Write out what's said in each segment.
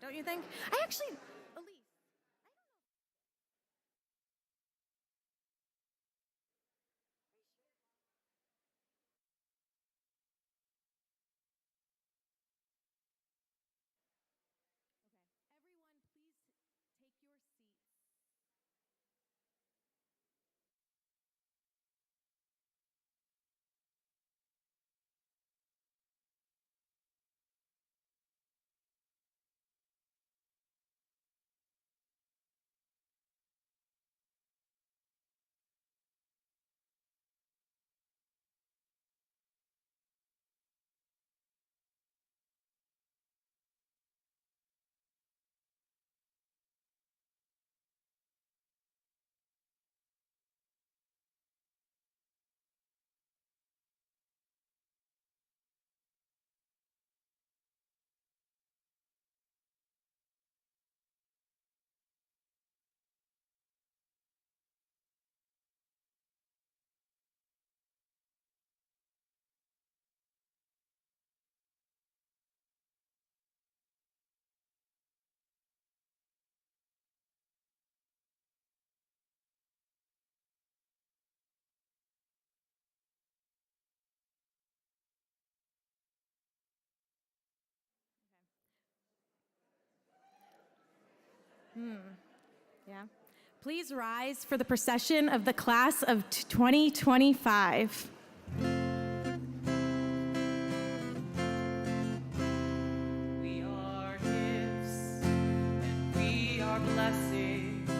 don't you think? I actually, Elise. Everyone, please take your seats. Yeah. Please rise for the procession of the class of 2025. We are gifts and we are blessings.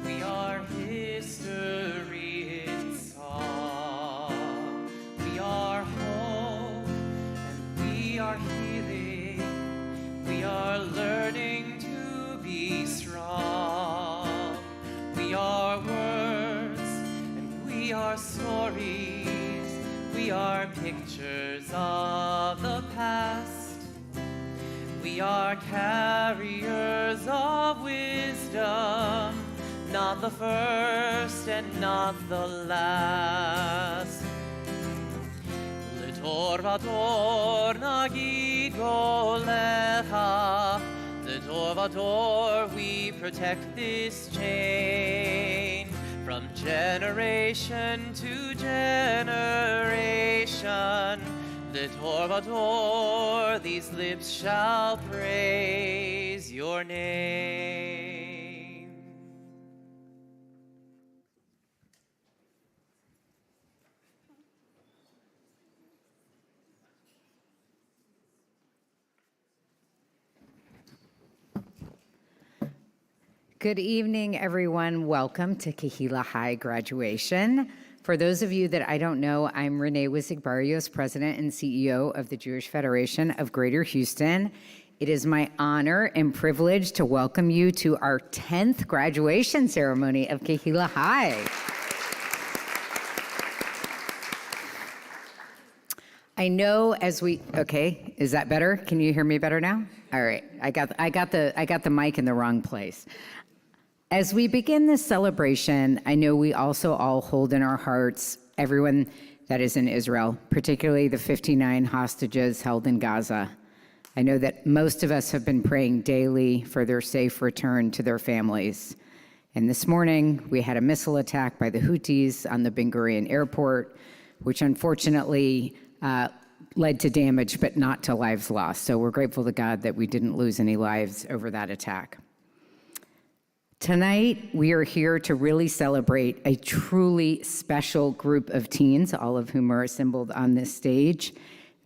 We are history in song. We are hope and we are healing. We are learning to be strong. We are words and we are stories. We are pictures of the past. We are carriers of wisdom, not the first and not the last. L'torah nagido lecha. Dor vador, we protect this chain from generation to generation. Dor vador, these lips shall praise your name. Good evening, everyone. Welcome to Kehillah High graduation. For those of you that I don't know, I'm Renee Wizig-Barrios, President and CEO of the Jewish Federation of Greater Houston. It is my honor and privilege to welcome you to our 10th graduation ceremony of Kehillah High. I know okay, is that better? Can you hear me better now? All right, I got the mic in the wrong place. As we begin this celebration, I know we also all hold in our hearts everyone that is in Israel, particularly the 59 hostages held in Gaza. I know that most of us have been praying daily for their safe return to their families. And this morning, we had a missile attack by the Houthis on the Ben Gurion airport, which unfortunately led to damage, but not to lives lost. So we're grateful to God that we didn't lose any lives over that attack. Tonight, we are here to really celebrate a truly special group of teens, all of whom are assembled on this stage,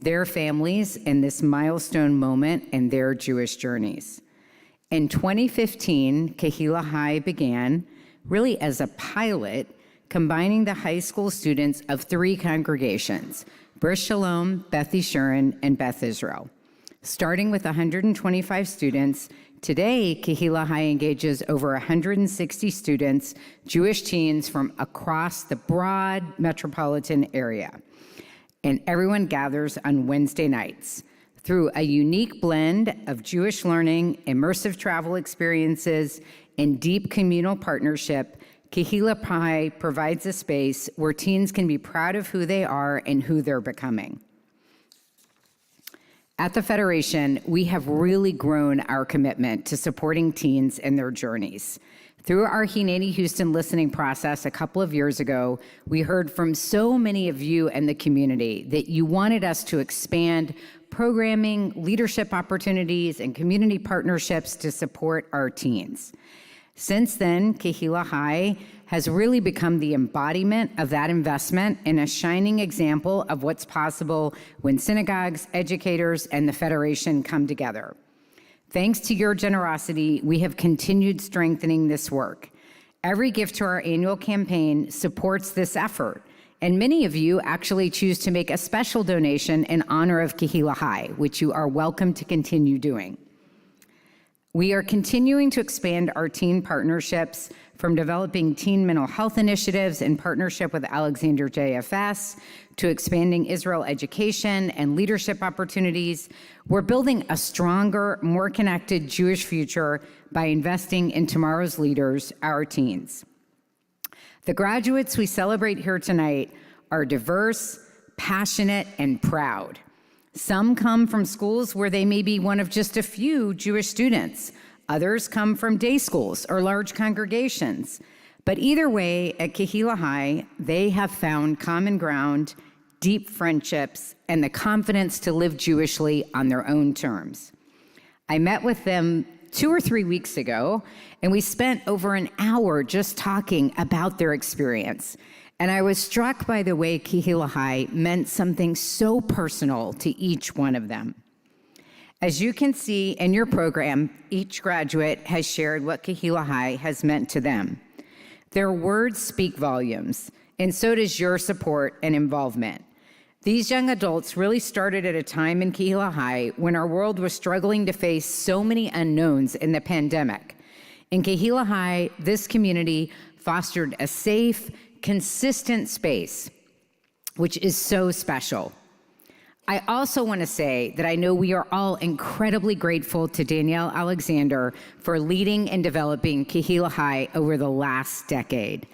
their families, and this milestone moment in their Jewish journeys. In 2015, Kehillah High began really as a pilot, combining the high school students of 3 congregations, Bris Shalom, Beth Israel, and Beth Israel. Starting with 125 students, today Kehillah High engages over 160 students, Jewish teens from across the broad metropolitan area. And everyone gathers on Wednesday nights. Through a unique blend of Jewish learning, immersive travel experiences, and deep communal partnership, Kehillah High provides a space where teens can be proud of who they are and who they're becoming. At the Federation, we have really grown our commitment to supporting teens and their journeys. Through our Hineni Houston listening process a couple of years ago, we heard from so many of you and the community that you wanted us to expand programming, leadership opportunities, and community partnerships to support our teens. Since then, Kehillah High has really become the embodiment of that investment and a shining example of what's possible when synagogues, educators, and the Federation come together. Thanks to your generosity, we have continued strengthening this work. Every gift to our annual campaign supports this effort, and many of you actually choose to make a special donation in honor of Kehillah High, which you are welcome to continue doing. We are continuing to expand our teen partnerships, from developing teen mental health initiatives in partnership with Alexander JFS to expanding Israel education and leadership opportunities. We're building a stronger, more connected Jewish future by investing in tomorrow's leaders, our teens. The graduates we celebrate here tonight are diverse, passionate, and proud. Some come from schools where they may be one of just a few Jewish students. Others come from day schools or large congregations. But either way, at Kehillah High, they have found common ground, deep friendships, and the confidence to live Jewishly on their own terms. I met with them 2 or 3 weeks ago, and we spent over an hour just talking about their experience. And I was struck by the way Kehillah High meant something so personal to each one of them. As you can see in your program, each graduate has shared what Kehillah High has meant to them. Their words speak volumes, and so does your support and involvement. These young adults really started at a time in Kehillah High when our world was struggling to face so many unknowns in the pandemic. In Kehillah High, this community fostered a safe, consistent space, which is so special. I also want to say that I know we are all incredibly grateful to Danielle Alexander for leading and developing Kehillah High over the last decade.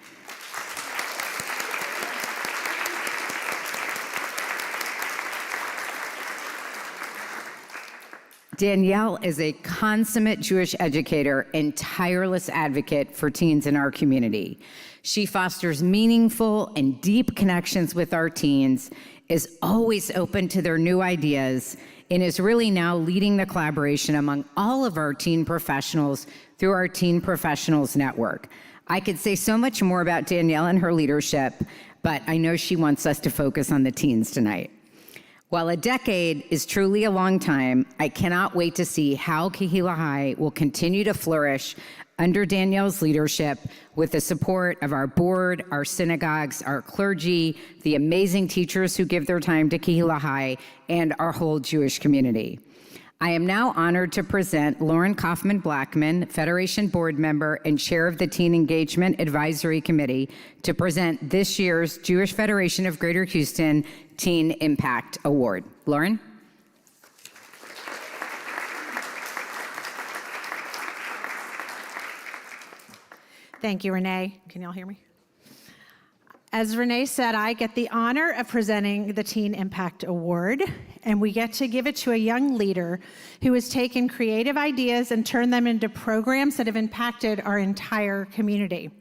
Danielle is a consummate Jewish educator and tireless advocate for teens in our community. She fosters meaningful and deep connections with our teens, is always open to their new ideas, and is really now leading the collaboration among all of our teen professionals through our Teen Professionals Network. I could say so much more about Danielle and her leadership, but I know she wants us to focus on the teens tonight. While a decade is truly a long time, I cannot wait to see how Kehillah High will continue to flourish under Danielle's leadership with the support of our board, our synagogues, our clergy, the amazing teachers who give their time to Kehillah High, and our whole Jewish community. I am now honored to present Lauren Kaufman-Blackman, Federation board member and chair of the Teen Engagement Advisory Committee, to present this year's Jewish Federation of Greater Houston Teen Impact Award. Lauren? Thank you, Renee. Can y'all hear me? As Renee said, I get the honor of presenting the Teen Impact Award, and we get to give it to a young leader who has taken creative ideas and turned them into programs that have impacted our entire community.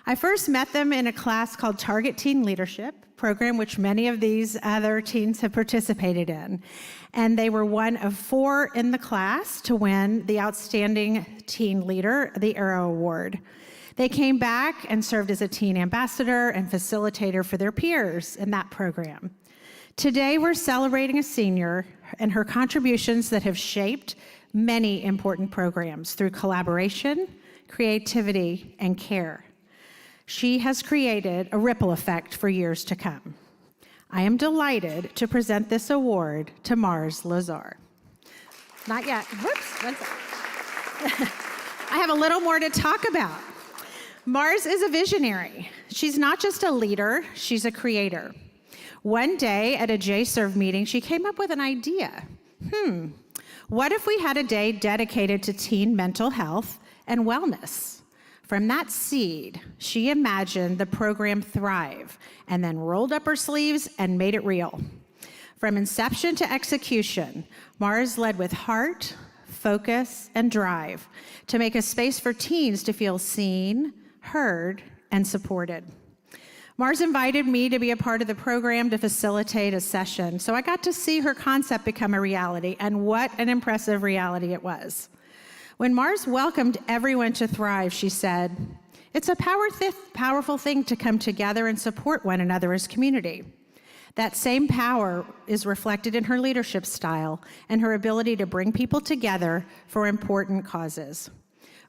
I first met them in a class called Target Teen Leadership program, which many of these other teens have participated in. And they were one of 4 in the class to win the Outstanding Teen Leader, the Arrow Award. They came back and served as a teen ambassador and facilitator for their peers in that program. Today, we're celebrating a senior and her contributions that have shaped many important programs through collaboration, creativity, and care. She has created a ripple effect for years to come. I am delighted to present this award to Mars Lazar. Not yet. Whoops. One sec. I have a little more to talk about. Mars is a visionary. She's not just a leader, she's a creator. One day at a JServe meeting, she came up with an idea. What if we had a day dedicated to teen mental health and wellness? From that seed, she imagined the program Thrive and then rolled up her sleeves and made it real. From inception to execution, Mars led with heart, focus, and drive to make a space for teens to feel seen, heard, and supported. Mars invited me to be a part of the program to facilitate a session, so I got to see her concept become a reality, and what an impressive reality it was. When Mars welcomed everyone to thrive, she said, "It's a powerful thing to come together and support one another as community." That same power is reflected in her leadership style and her ability to bring people together for important causes.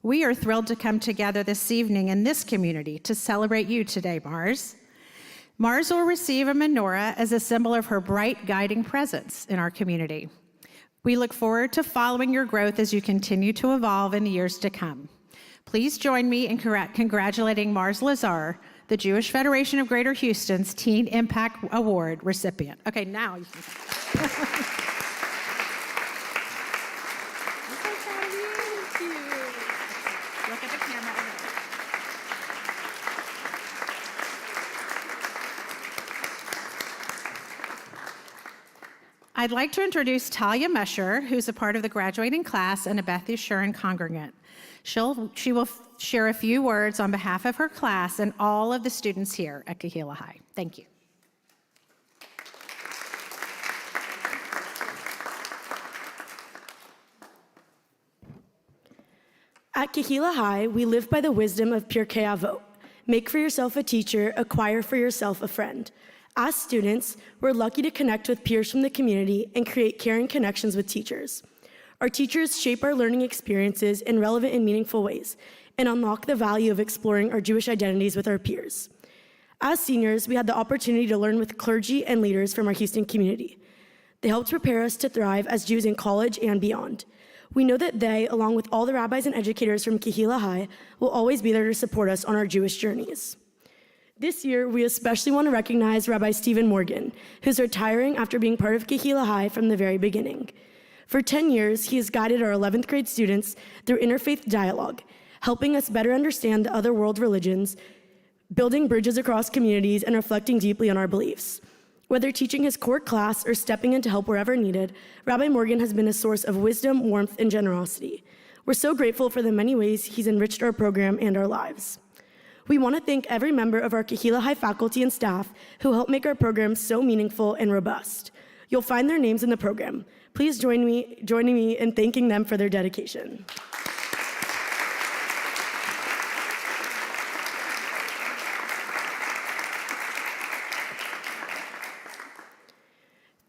We are thrilled to come together this evening in this community to celebrate you today, Mars. Mars will receive a menorah as a symbol of her bright guiding presence in our community. We look forward to following your growth as you continue to evolve in the years to come. Please join me in congratulating Mars Lazar, the Jewish Federation of Greater Houston's Teen Impact Award recipient. Okay, now you can. I'm so proud of you. Thank you. Look at the camera. I'd like to introduce Talia Mesher, who's a part of the graduating class and a Beth Israel congregant. She will share a few words on behalf of her class and all of the students here at Kehillah High. Thank you. At Kehillah High, we live by the wisdom of Pirkei Avot. Make for yourself a teacher, acquire for yourself a friend. As students, we're lucky to connect with peers from the community and create caring connections with teachers. Our teachers shape our learning experiences in relevant and meaningful ways and unlock the value of exploring our Jewish identities with our peers. As seniors, we had the opportunity to learn with clergy and leaders from our Houston community. They helped prepare us to thrive as Jews in college and beyond. We know that they, along with all the rabbis and educators from Kehillah High, will always be there to support us on our Jewish journeys. This year, we especially want to recognize Rabbi Stephen Morgan, who's retiring after being part of Kehillah High from the very beginning. For 10 years, he has guided our 11th grade students through interfaith dialogue, helping us better understand the other world religions, building bridges across communities, and reflecting deeply on our beliefs. Whether teaching his core class or stepping in to help wherever needed, Rabbi Morgan has been a source of wisdom, warmth, and generosity. We're so grateful for the many ways he's enriched our program and our lives. We want to thank every member of our Kehillah High faculty and staff who help make our program so meaningful and robust. You'll find their names in the program. Please join me in thanking them for their dedication.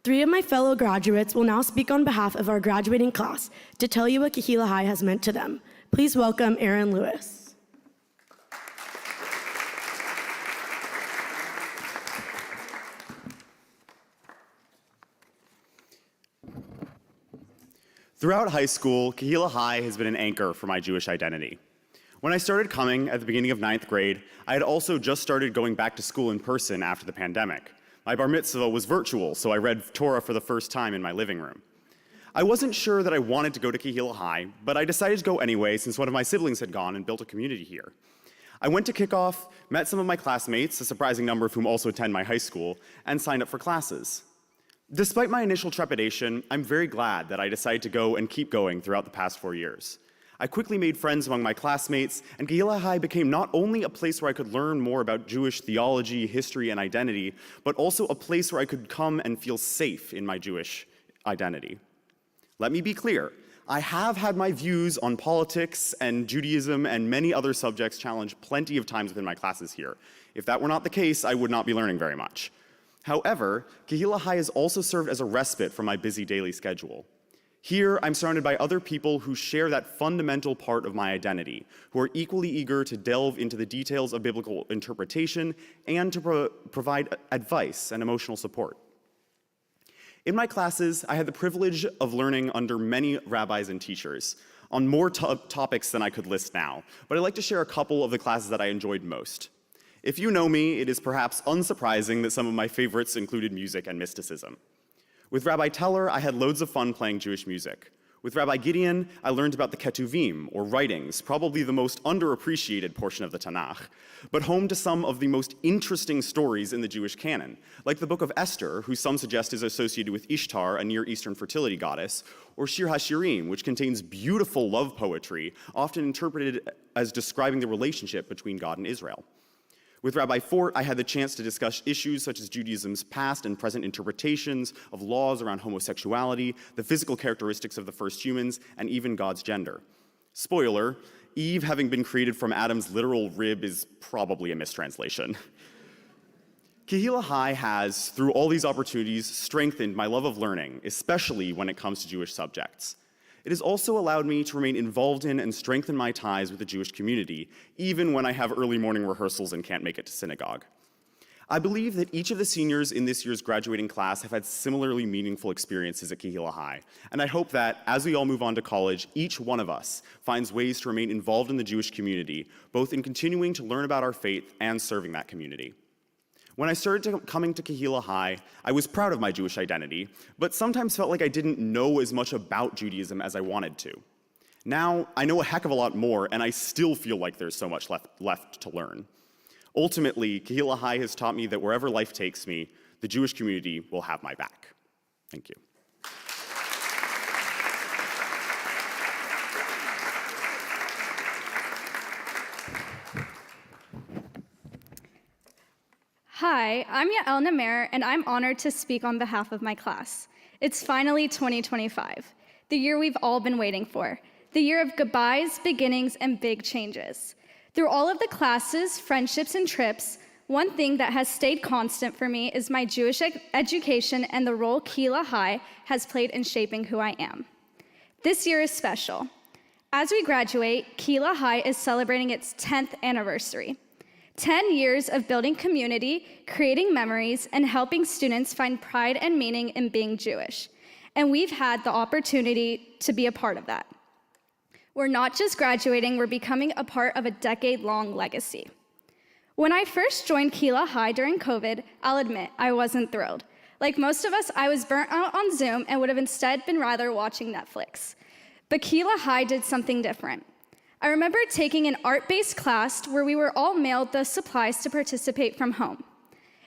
Three of my fellow graduates will now speak on behalf of our graduating class to tell you what Kehillah High has meant to them. Please welcome Aaron Lewis. Throughout high school, Kehillah High has been an anchor for my Jewish identity. When I started coming at the beginning of 9th grade, I had also just started going back to school in person after the pandemic. My bar mitzvah was virtual, so I read Torah for the first time in my living room. I wasn't sure that I wanted to go to Kehillah High, but I decided to go anyway since one of my siblings had gone and built a community here. I went to kickoff, met some of my classmates, a surprising number of whom also attend my high school, and signed up for classes. Despite my initial trepidation, I'm very glad that I decided to go and keep going throughout the past 4 years. I quickly made friends among my classmates, and Kehillah High became not only a place where I could learn more about Jewish theology, history, and identity, but also a place where I could come and feel safe in my Jewish identity. Let me be clear. I have had my views on politics and Judaism and many other subjects challenged plenty of times within my classes here. If that were not the case, I would not be learning very much. However, Kehillah High has also served as a respite from my busy daily schedule. Here, I'm surrounded by other people who share that fundamental part of my identity, who are equally eager to delve into the details of biblical interpretation and to provide advice and emotional support. In my classes, I had the privilege of learning under many rabbis and teachers on more topics than I could list now, but I'd like to share a couple of the classes that I enjoyed most. If you know me, it is perhaps unsurprising that some of my favorites included music and mysticism. With Rabbi Teller, I had loads of fun playing Jewish music. With Rabbi Gideon, I learned about the Ketuvim, or writings, probably the most underappreciated portion of the Tanakh, but home to some of the most interesting stories in the Jewish canon, like the book of Esther, who some suggest is associated with Ishtar, a Near Eastern fertility goddess, or Shir HaShirim, which contains beautiful love poetry, often interpreted as describing the relationship between God and Israel. With Rabbi Fort, I had the chance to discuss issues such as Judaism's past and present interpretations of laws around homosexuality, the physical characteristics of the first humans, and even God's gender. Spoiler, Eve having been created from Adam's literal rib is probably a mistranslation. Kehillah High has, through all these opportunities, strengthened my love of learning, especially when it comes to Jewish subjects. It has also allowed me to remain involved in and strengthen my ties with the Jewish community, even when I have early morning rehearsals and can't make it to synagogue. I believe that each of the seniors in this year's graduating class have had similarly meaningful experiences at Kehillah High, and I hope that, as we all move on to college, each one of us finds ways to remain involved in the Jewish community, both in continuing to learn about our faith and serving that community. When I started coming to Kehillah High, I was proud of my Jewish identity, but sometimes felt like I didn't know as much about Judaism as I wanted to. Now, I know a heck of a lot more, and I still feel like there's so much left to learn. Ultimately, Kehillah High has taught me that wherever life takes me, the Jewish community will have my back. Thank you. Hi, I'm Yael Namer, and I'm honored to speak on behalf of my class. It's finally 2025, the year we've all been waiting for, the year of goodbyes, beginnings, and big changes. Through all of the classes, friendships, and trips, one thing that has stayed constant for me is my Jewish education and the role Kehillah High has played in shaping who I am. This year is special. As we graduate, Kehillah High is celebrating its 10th anniversary. 10 years of building community, creating memories, and helping students find pride and meaning in being Jewish. And we've had the opportunity to be a part of that. We're not just graduating, we're becoming a part of a decade-long legacy. When I first joined Kehillah High during COVID, I'll admit, I wasn't thrilled. Like most of us, I was burnt out on Zoom and would have instead been rather watching Netflix. But Kehillah High did something different. I remember taking an art-based class where we were all mailed the supplies to participate from home.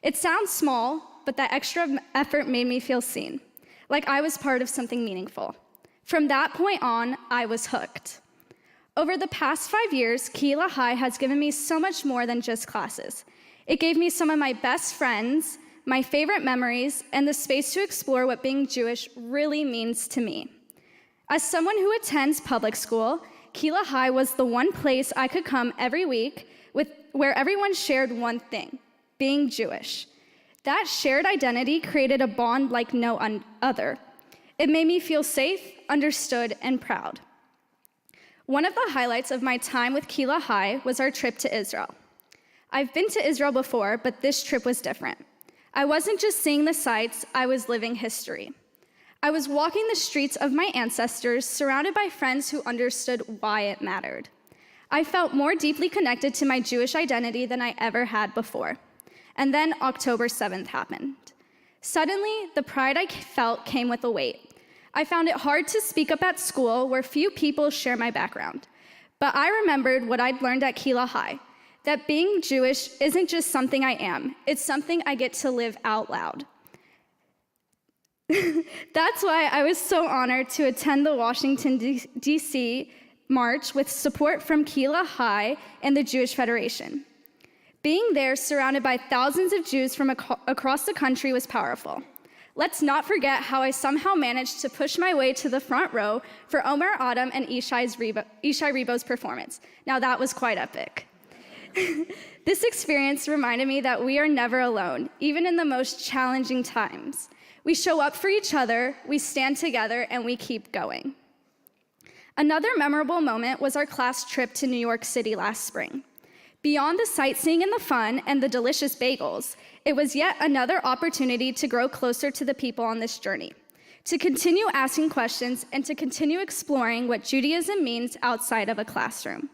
It sounds small, but that extra effort made me feel seen, like I was part of something meaningful. From that point on, I was hooked. Over the past 5 years, Kehillah High has given me so much more than just classes. It gave me some of my best friends, my favorite memories, and the space to explore what being Jewish really means to me. As someone who attends public school, Kehillah High was the one place I could come every week where everyone shared one thing, being Jewish. That shared identity created a bond like no other. It made me feel safe, understood, and proud. One of the highlights of my time with Kehillah High was our trip to Israel. I've been to Israel before, but this trip was different. I wasn't just seeing the sights, I was living history. I was walking the streets of my ancestors, surrounded by friends who understood why it mattered. I felt more deeply connected to my Jewish identity than I ever had before. And then October 7th happened. Suddenly, the pride I felt came with a weight. I found it hard to speak up at school where few people share my background. But I remembered what I'd learned at Kehillah High, that being Jewish isn't just something I am, it's something I get to live out loud. That's why I was so honored to attend the Washington, D.C. March with support from Kehillah High and the Jewish Federation. Being there, surrounded by thousands of Jews from across the country, was powerful. Let's not forget how I somehow managed to push my way to the front row for Omer Adam and Ishai Rebo's performance. Now that was quite epic. This experience reminded me that we are never alone, even in the most challenging times. We show up for each other, we stand together, and we keep going. Another memorable moment was our class trip to New York City last spring. Beyond the sightseeing and the fun and the delicious bagels, it was yet another opportunity to grow closer to the people on this journey, to continue asking questions and to continue exploring what Judaism means outside of a classroom.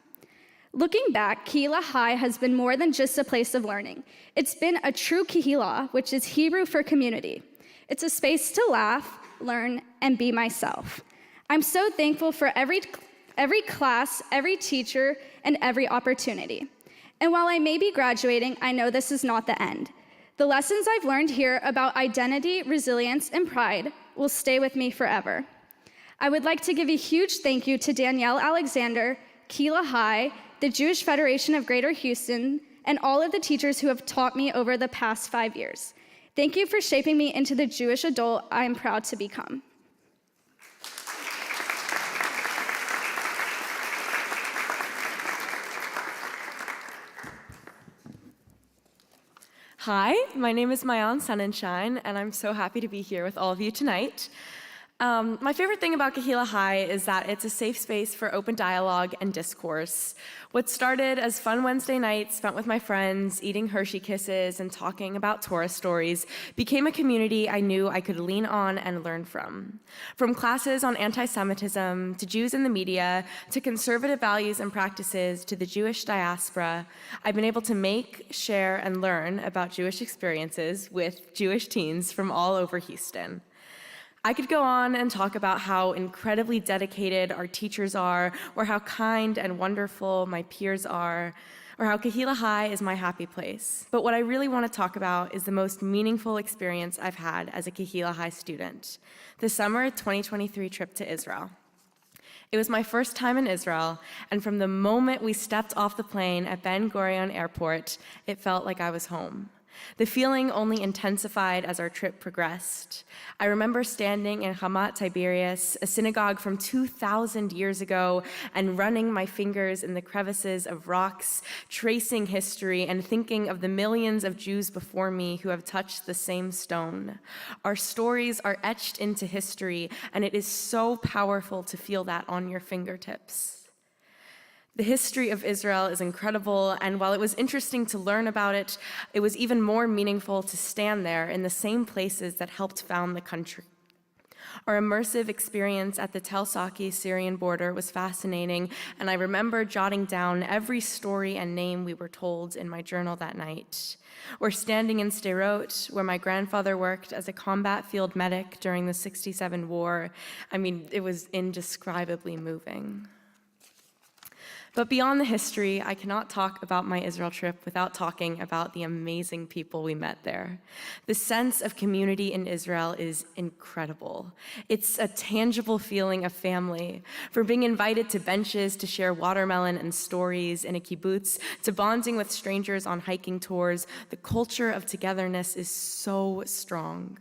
Looking back, Kehillah High has been more than just a place of learning. It's been a true Kehillah, which is Hebrew for community. It's a space to laugh, learn, and be myself. I'm so thankful for every class, every teacher, and every opportunity. And while I may be graduating, I know this is not the end. The lessons I've learned here about identity, resilience, and pride will stay with me forever. I would like to give a huge thank you to Danielle Alexander, Kehillah High, the Jewish Federation of Greater Houston, and all of the teachers who have taught me over the past 5 years. Thank you for shaping me into the Jewish adult I am proud to become. Hi, my name is Mayan Sunshine, and I'm so happy to be here with all of you tonight. My favorite thing about Kehillah High is that it's a safe space for open dialogue and discourse. What started as fun Wednesday nights spent with my friends, eating Hershey Kisses and talking about Torah stories, became a community I knew I could lean on and learn from. From classes on anti-Semitism, to Jews in the media, to conservative values and practices, to the Jewish diaspora, I've been able to make, share, and learn about Jewish experiences with Jewish teens from all over Houston. I could go on and talk about how incredibly dedicated our teachers are, or how kind and wonderful my peers are, or how Kehillah High is my happy place. But what I really want to talk about is the most meaningful experience I've had as a Kehillah High student, the summer 2023 trip to Israel. It was my first time in Israel, and from the moment we stepped off the plane at Ben Gurion Airport, it felt like I was home. The feeling only intensified as our trip progressed. I remember standing in Hamat Tiberias, a synagogue from 2,000 years ago, and running my fingers in the crevices of rocks, tracing history, and thinking of the millions of Jews before me who have touched the same stone. Our stories are etched into history, and it is so powerful to feel that on your fingertips. The history of Israel is incredible, and while it was interesting to learn about it, it was even more meaningful to stand there in the same places that helped found the country. Our immersive experience at the Tel Saki-Syrian border was fascinating, and I remember jotting down every story and name we were told in my journal that night. Or standing in Sderot, where my grandfather worked as a combat field medic during the '67 war. I mean, it was indescribably moving. But beyond the history, I cannot talk about my Israel trip without talking about the amazing people we met there. The sense of community in Israel is incredible. It's a tangible feeling of family. From being invited to benches to share watermelon and stories in a kibbutz, to bonding with strangers on hiking tours, the culture of togetherness is so strong.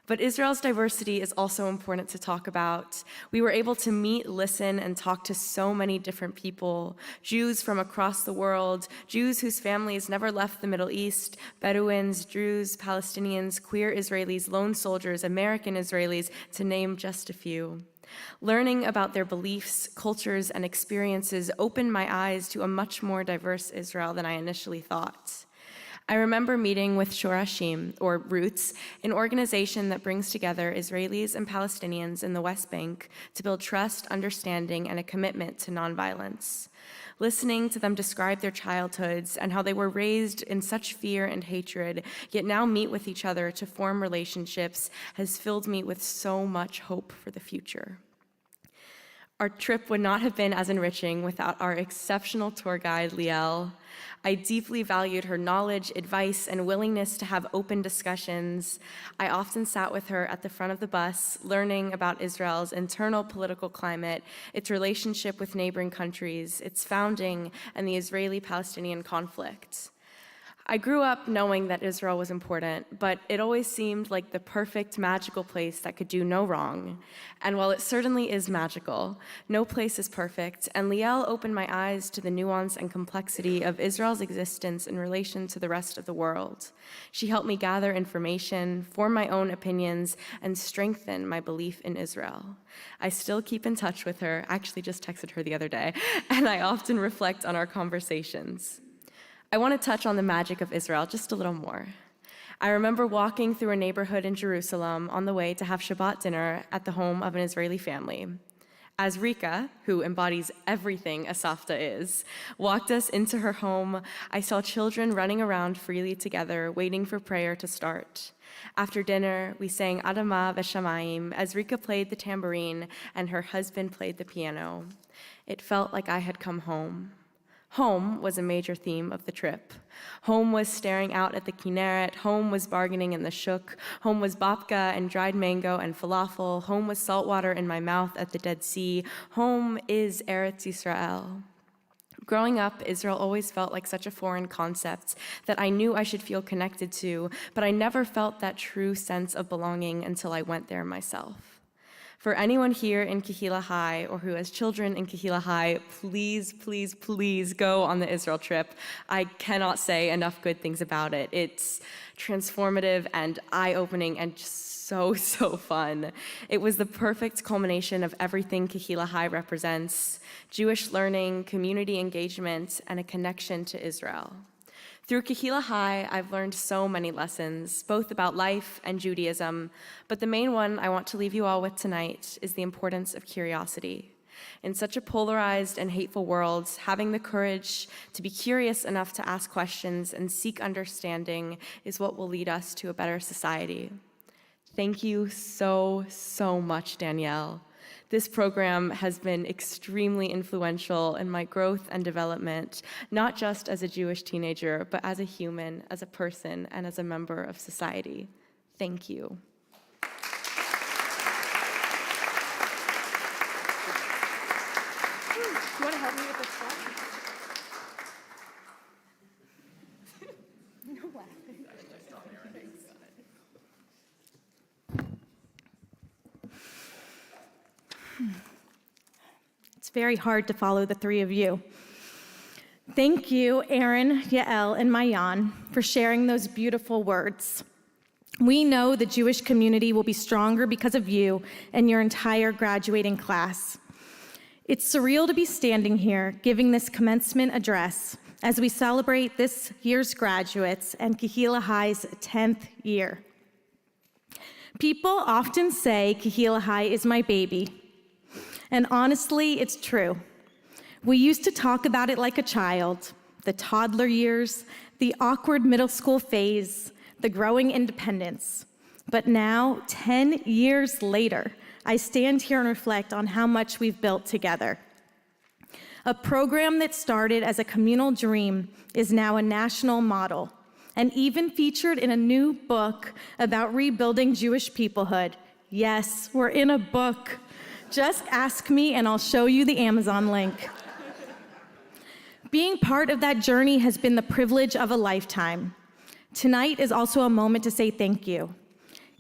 But Israel's diversity is also important to talk about. We were able to meet, listen, and talk to so many different people. Jews from across the world, Jews whose families never left the Middle East, Bedouins, Druze, Palestinians, queer Israelis, lone soldiers, American Israelis, to name just a few. Learning about their beliefs, cultures, and experiences opened my eyes to a much more diverse Israel than I initially thought. I remember meeting with Shorashim, or Roots, an organization that brings together Israelis and Palestinians in the West Bank to build trust, understanding, and a commitment to nonviolence. Listening to them describe their childhoods and how they were raised in such fear and hatred, yet now meet with each other to form relationships, has filled me with so much hope for the future. Our trip would not have been as enriching without our exceptional tour guide, Liel. I deeply valued her knowledge, advice, and willingness to have open discussions. I often sat with her at the front of the bus, learning about Israel's internal political climate, its relationship with neighboring countries, its founding, and the Israeli-Palestinian conflict. I grew up knowing that Israel was important, but it always seemed like the perfect, magical place that could do no wrong. And while it certainly is magical, no place is perfect, and Liel opened my eyes to the nuance and complexity of Israel's existence in relation to the rest of the world. She helped me gather information, form my own opinions, and strengthen my belief in Israel. I still keep in touch with her, actually just texted her the other day, and I often reflect on our conversations. I want to touch on the magic of Israel just a little more. I remember walking through a neighborhood in Jerusalem on the way to have Shabbat dinner at the home of an Israeli family. As Rika, who embodies everything a Safta is, walked us into her home, I saw children running around freely together, waiting for prayer to start. After dinner, we sang Adama Veshamayim as Rika played the tambourine and her husband played the piano. It felt like I had come home. Home was a major theme of the trip. Home was staring out at the Kinneret. Home was bargaining in the shuk. Home was babka and dried mango and falafel. Home was salt water in my mouth at the Dead Sea. Home is Eretz Israel. Growing up, Israel always felt like such a foreign concept that I knew I should feel connected to, but I never felt that true sense of belonging until I went there myself. For anyone here in Kehillah High or who has children in Kehillah High, please, please, please go on the Israel trip. I cannot say enough good things about it. It's transformative and eye-opening and just so fun. It was the perfect culmination of everything Kehillah High represents: Jewish learning, community engagement, and a connection to Israel. Through Kehillah High, I've learned so many lessons, both about life and Judaism, but the main one I want to leave you all with tonight is the importance of curiosity. In such a polarized and hateful world, having the courage to be curious enough to ask questions and seek understanding is what will lead us to a better society. Thank you so much, Danielle. This program has been extremely influential in my growth and development, not just as a Jewish teenager, but as a human, as a person, and as a member of society. Thank you. You want to help me with this one? It's very hard to follow the three of you. Thank you, Aaron, Yael, and Mayan, for sharing those beautiful words. We know the Jewish community will be stronger because of you and your entire graduating class. It's surreal to be standing here giving this commencement address as we celebrate this year's graduates and Kehillah High's 10th year. People often say Kehillah High is my baby. And honestly, it's true. We used to talk about it like a child, the toddler years, the awkward middle school phase, the growing independence. But now, 10 years later, I stand here and reflect on how much we've built together. A program that started as a communal dream is now a national model, and even featured in a new book about rebuilding Jewish peoplehood. Yes, we're in a book. Just ask me and I'll show you the Amazon link. Being part of that journey has been the privilege of a lifetime. Tonight is also a moment to say thank you.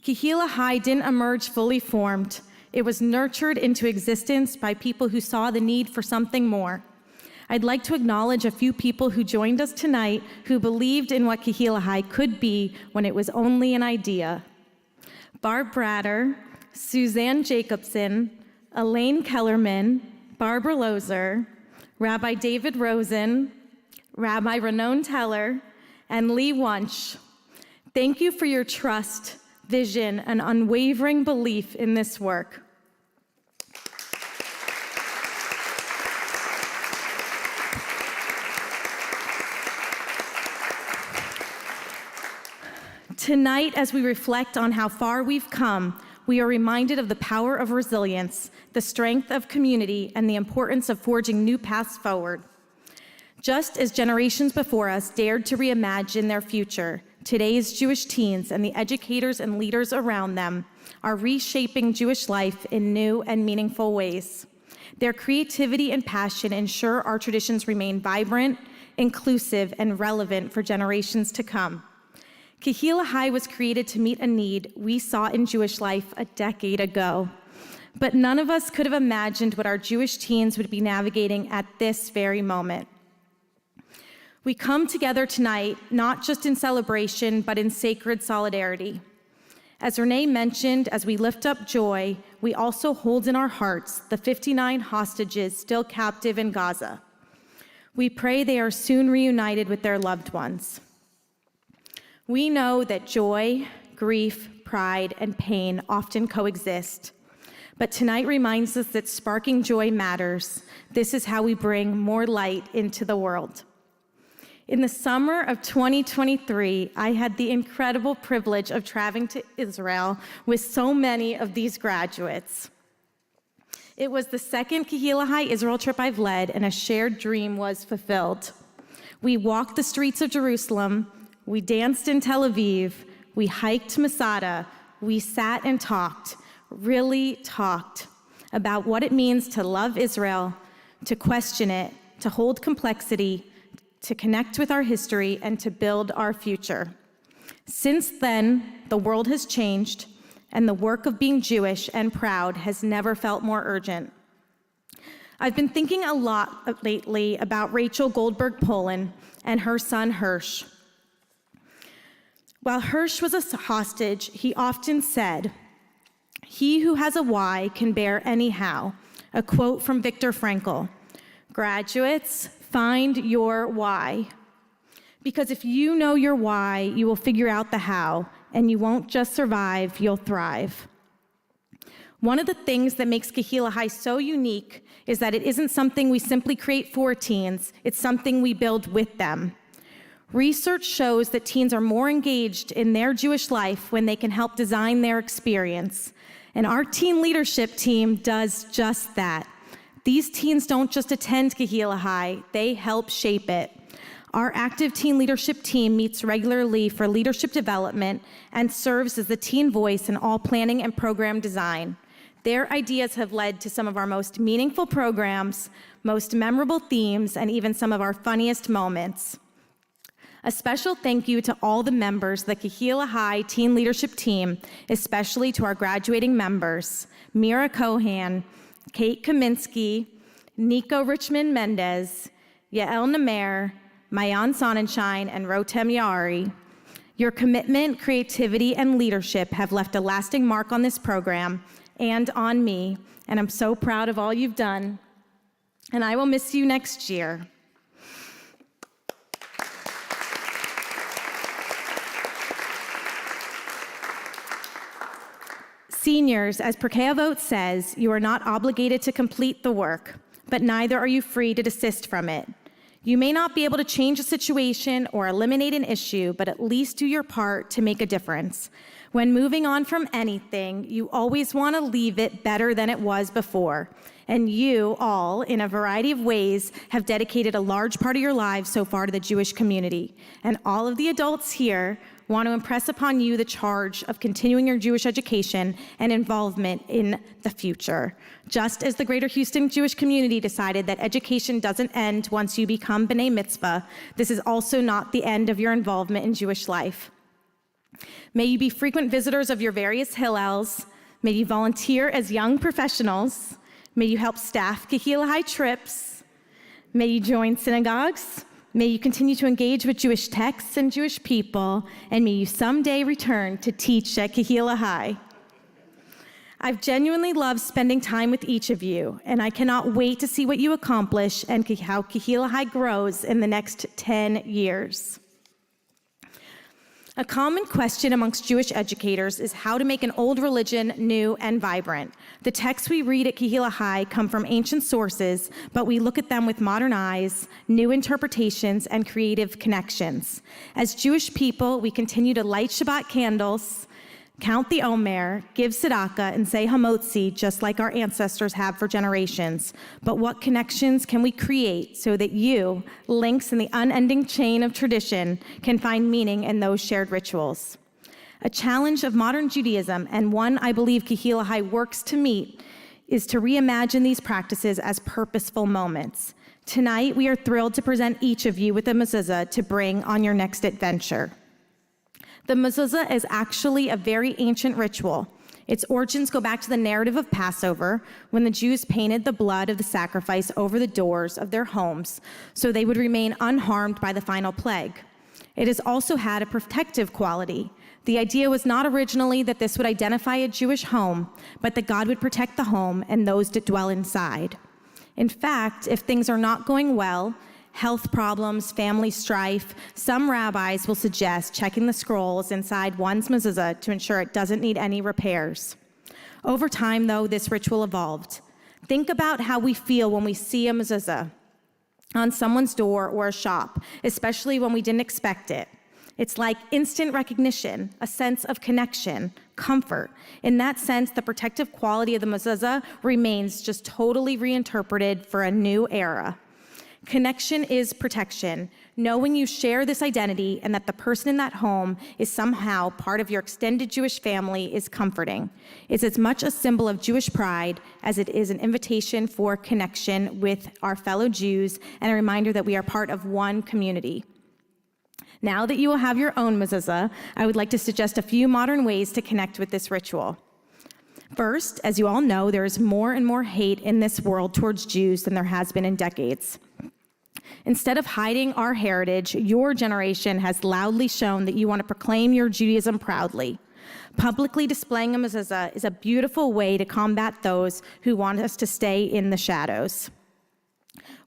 Kehillah High didn't emerge fully formed. It was nurtured into existence by people who saw the need for something more. I'd like to acknowledge a few people who joined us tonight who believed in what Kehillah High could be when it was only an idea. Barb Bratter, Suzanne Jacobson, Elaine Kellerman, Barbara Lozer, Rabbi David Rosen, Rabbi Renon Teller, and Lee Wunsch. Thank you for your trust, vision, and unwavering belief in this work. Tonight, as we reflect on how far we've come, we are reminded of the power of resilience, the strength of community, and the importance of forging new paths forward. Just as generations before us dared to reimagine their future, today's Jewish teens and the educators and leaders around them are reshaping Jewish life in new and meaningful ways. Their creativity and passion ensure our traditions remain vibrant, inclusive, and relevant for generations to come. Kehillah High was created to meet a need we saw in Jewish life a decade ago. But none of us could have imagined what our Jewish teens would be navigating at this very moment. We come together tonight, not just in celebration, but in sacred solidarity. As Renee mentioned, as we lift up joy, we also hold in our hearts the 59 hostages still captive in Gaza. We pray they are soon reunited with their loved ones. We know that joy, grief, pride, and pain often coexist. But tonight reminds us that sparking joy matters. This is how we bring more light into the world. In the summer of 2023, I had the incredible privilege of traveling to Israel with so many of these graduates. It was the second Kehillah High Israel trip I've led, and a shared dream was fulfilled. We walked the streets of Jerusalem, we danced in Tel Aviv, we hiked Masada, we sat and talked, really talked about what it means to love Israel, to question it, to hold complexity, to connect with our history, and to build our future. Since then, the world has changed, and the work of being Jewish and proud has never felt more urgent. I've been thinking a lot lately about Rachel Goldberg Poland and her son Hirsch. While Hirsch was a hostage, he often said, "He who has a why can bear any how," a quote from Viktor Frankl. Graduates, find your why. Because if you know your why, you will figure out the how, and you won't just survive, you'll thrive. One of the things that makes Kehillah High so unique is that it isn't something we simply create for teens, it's something we build with them. Research shows that teens are more engaged in their Jewish life when they can help design their experience. And our teen leadership team does just that. These teens don't just attend Kehillah High, they help shape it. Our active teen leadership team meets regularly for leadership development and serves as the teen voice in all planning and program design. Their ideas have led to some of our most meaningful programs, most memorable themes, and even some of our funniest moments. A special thank you to all the members of the Kehillah High Teen Leadership Team, especially to our graduating members, Mira Cohan, Kate Kaminsky, Nico Richmond Mendez, Yael Namer, Mayan Sonnenschein, and Rotem Yaari. Your commitment, creativity, and leadership have left a lasting mark on this program and on me, and I'm so proud of all you've done, and I will miss you next year. Seniors, as Perkei Avot says, you are not obligated to complete the work, but neither are you free to desist from it. You may not be able to change a situation or eliminate an issue, but at least do your part to make a difference. When moving on from anything, you always want to leave it better than it was before. And you all, in a variety of ways, have dedicated a large part of your lives so far to the Jewish community. And all of the adults here want to impress upon you the charge of continuing your Jewish education and involvement in the future. Just as the Greater Houston Jewish community decided that education doesn't end once you become B'nai Mitzvah, this is also not the end of your involvement in Jewish life. May you be frequent visitors of your various Hillels. May you volunteer as young professionals. May you help staff Kehillah High trips. May you join synagogues. May you continue to engage with Jewish texts and Jewish people, and may you someday return to teach at Kehillah High. I've genuinely loved spending time with each of you, and I cannot wait to see what you accomplish and how Kehillah High grows in the next 10 years. A common question amongst Jewish educators is how to make an old religion new and vibrant. The texts we read at Kehillah High come from ancient sources, but we look at them with modern eyes, new interpretations, and creative connections. As Jewish people, we continue to light Shabbat candles, count the Omer, give tzedakah, and say Hamotzi, just like our ancestors have for generations. But what connections can we create so that you, links in the unending chain of tradition, can find meaning in those shared rituals? A challenge of modern Judaism, and one I believe Kehillah High works to meet, is to reimagine these practices as purposeful moments. Tonight, we are thrilled to present each of you with a mezuzah to bring on your next adventure. The mezuzah is actually a very ancient ritual. Its origins go back to the narrative of Passover, when the Jews painted the blood of the sacrifice over the doors of their homes so they would remain unharmed by the final plague. It has also had a protective quality. The idea was not originally that this would identify a Jewish home, but that God would protect the home and those that dwell inside. In fact, if things are not going well, health problems, family strife, some rabbis will suggest checking the scrolls inside one's mezuzah to ensure it doesn't need any repairs. Over time, though, this ritual evolved. Think about how we feel when we see a mezuzah on someone's door or a shop, especially when we didn't expect it. It's like instant recognition, a sense of connection, comfort. In that sense, the protective quality of the mezuzah remains just totally reinterpreted for a new era. Connection is protection. Knowing you share this identity and that the person in that home is somehow part of your extended Jewish family is comforting. It's as much a symbol of Jewish pride as it is an invitation for connection with our fellow Jews and a reminder that we are part of one community. Now that you will have your own mezuzah, I would like to suggest a few modern ways to connect with this ritual. First, as you all know, there is more and more hate in this world towards Jews than there has been in decades. Instead of hiding our heritage, your generation has loudly shown that you want to proclaim your Judaism proudly. Publicly displaying a mezuzah is a beautiful way to combat those who want us to stay in the shadows.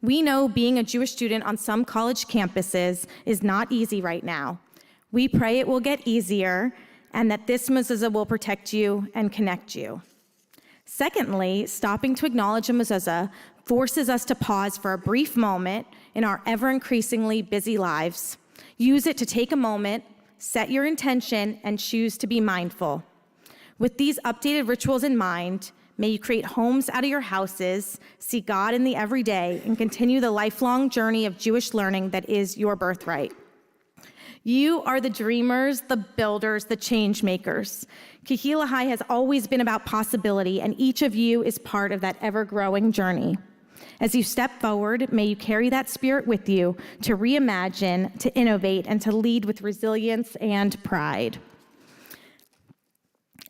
We know being a Jewish student on some college campuses is not easy right now. We pray it will get easier and that this mezuzah will protect you and connect you. Secondly, stopping to acknowledge a mezuzah forces us to pause for a brief moment in our ever-increasingly busy lives. Use it to take a moment, set your intention, and choose to be mindful. With these updated rituals in mind, may you create homes out of your houses, see God in the everyday, and continue the lifelong journey of Jewish learning that is your birthright. You are the dreamers, the builders, the change makers. Kehillah High has always been about possibility, and each of you is part of that ever-growing journey. As you step forward, may you carry that spirit with you to reimagine, to innovate, and to lead with resilience and pride.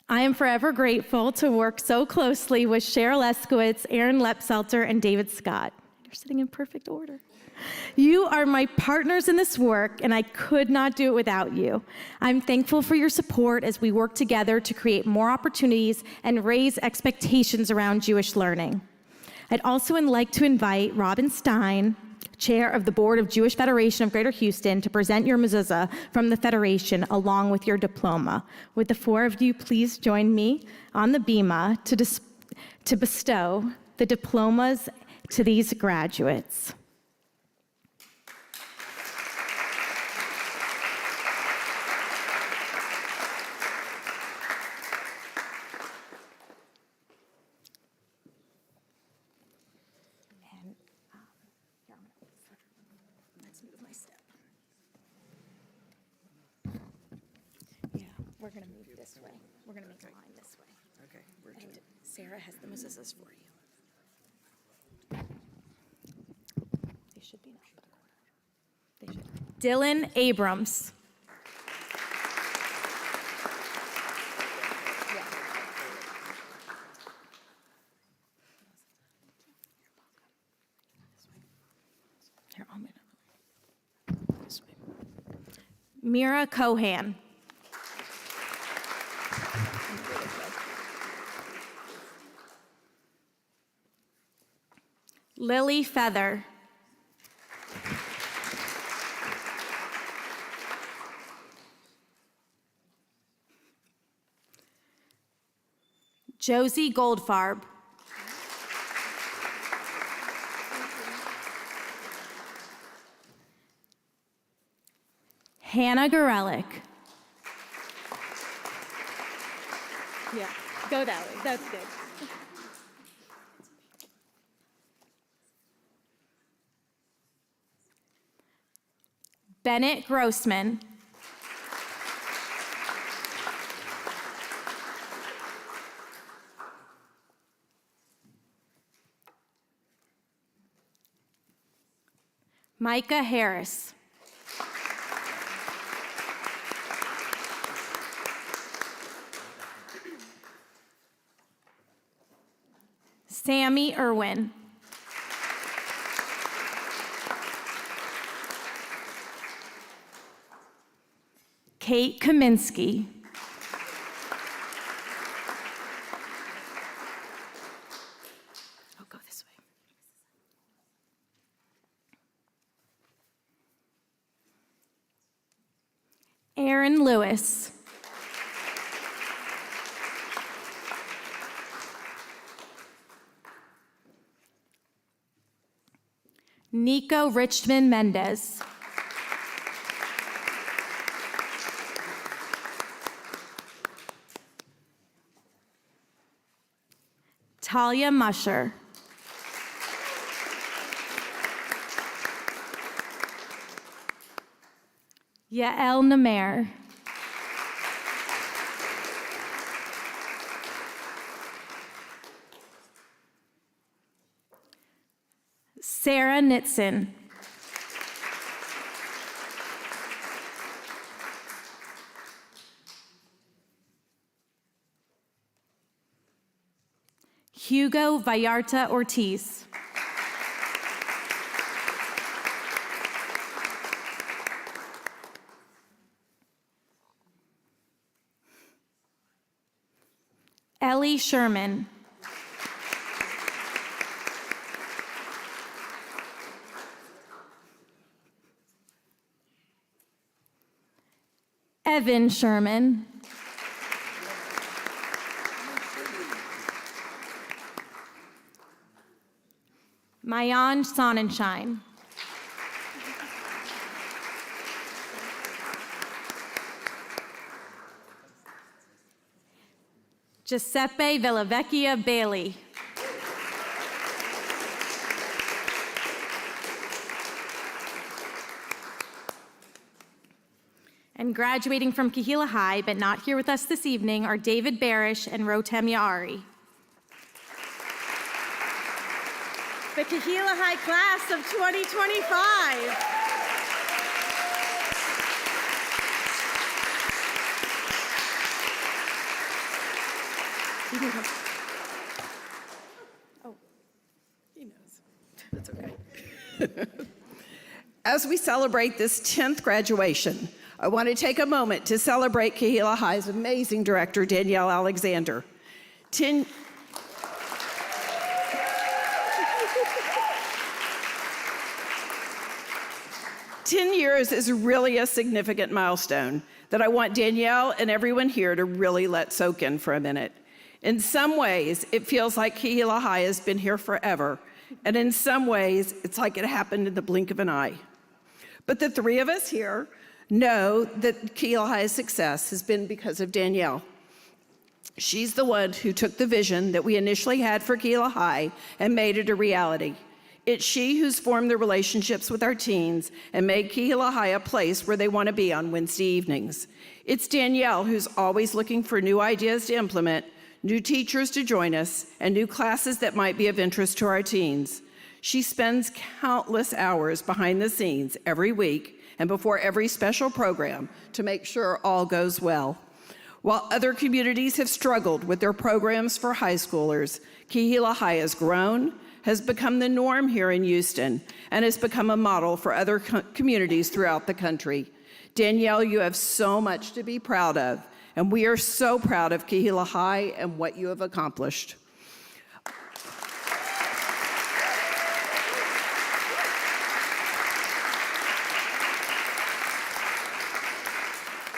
I am forever grateful to work so closely with Cheryl Eskowitz, Aaron Lepselter, and David Scott. You're sitting in perfect order. You are my partners in this work, and I could not do it without you. I'm thankful for your support as we work together to create more opportunities and raise expectations around Jewish learning. I'd also like to invite Robin Stein, Chair of the Board of Jewish Federation of Greater Houston, to present your mezuzah from the Federation along with your diploma. Would the four of you please join me on the bima to bestow the diplomas to these graduates. We're going to move this way. We're going to make a line this way. Okay. And Sarah has the mezuzahs for you. They should be in alphabetical order. They should. Dylan Abrams. Here, I'll move it this way. Mira Cohan. Lily Feather. Josie Goldfarb. Hannah Gorelick. Yeah, go that way. That's good. Bennett Grossman. Micah Harris. Sammy Irwin. Kate Kaminsky. I'll go this way. Aaron Lewis. Nico Richmond Mendez. Talia Musher. Yael Namer. Sarah Nitson. Hugo Vallarta Ortiz. Ellie Sherman. Evan Sherman. Mayan Sonnenschein. Giuseppe Villavecchia Bailey. And graduating from Kehillah High, but not here with us this evening, are David Barish and Rotem Yaari. The Kehillah High class of 2025. Oh, he knows. That's okay. As we celebrate this 10th graduation, I want to take a moment to celebrate Kehillah High's amazing director, Danielle Alexander. 10 years is really a significant milestone that I want Danielle and everyone here to really let soak in for a minute. In some ways, it feels like Kehillah High has been here forever, and in some ways, it's like it happened in the blink of an eye. But the three of us here know that Kehillah High's success has been because of Danielle. She's the one who took the vision that we initially had for Kehillah High and made it a reality. It's she who's formed the relationships with our teens and made Kehillah High a place where they want to be on Wednesday evenings. It's Danielle who's always looking for new ideas to implement, new teachers to join us, and new classes that might be of interest to our teens. She spends countless hours behind the scenes every week and before every special program to make sure all goes well. While other communities have struggled with their programs for high schoolers, Kehillah High has grown, has become the norm here in Houston, and has become a model for other communities throughout the country. Danielle, you have so much to be proud of, and we are so proud of Kehillah High and what you have accomplished.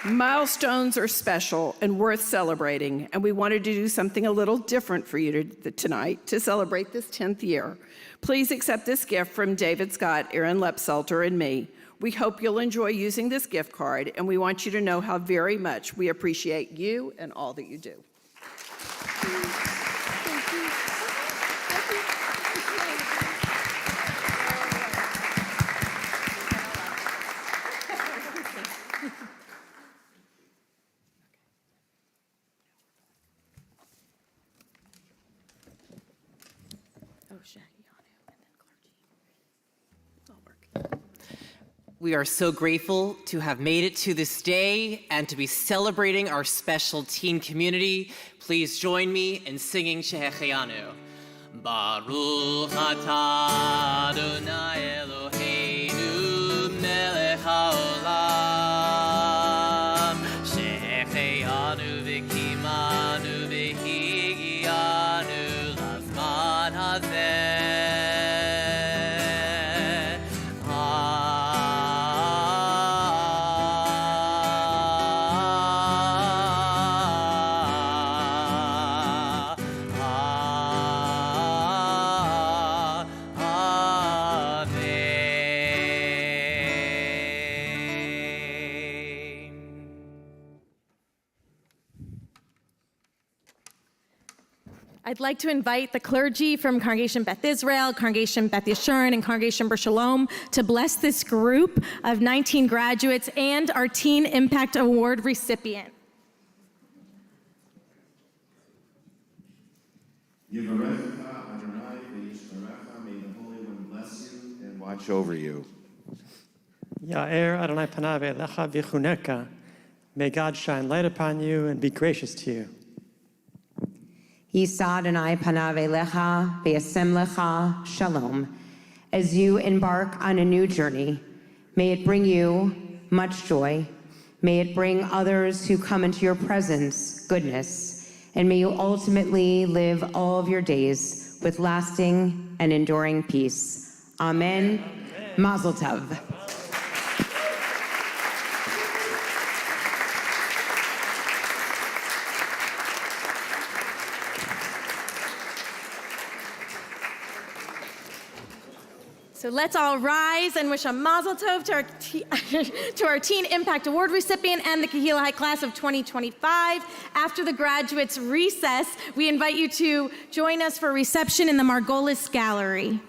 Milestones are special and worth celebrating, and we wanted to do something a little different for you tonight to celebrate this 10th year. Please accept this gift from David Scott, Aaron Lepselter, and me. We hope you'll enjoy using this gift card, and we want you to know how very much we appreciate you and all that you do. We are so grateful to have made it to this day and to be celebrating our special teen community. Please join me in singing Shehecheyanu. Baruch atah Adonai Eloheinu melech haolam Shehecheyanu v'kimanu v'higianu lazman hazeh. Amen. I'd like to invite the clergy from Congregation Beth Israel, Congregation Beth Yeshurun, and Congregation Shalom to bless this group of 19 graduates and our Teen Impact Award recipient. May the Holy One bless you and watch over you. Ya'er Adonai panav elecha v'chuneka. May God shine light upon you and be gracious to you. Yisa Adonai panav elecha v'yasem lecha shalom. As you embark on a new journey, may it bring you much joy. May it bring others who come into your presence goodness. And may you ultimately live all of your days with lasting and enduring peace. Amen. Mazel tov. So let's all rise and wish a mazel tov to our Teen Impact Award recipient and the Kehillah High Class of 2025. After the graduates recess, we invite you to join us for reception in the Margolis Gallery.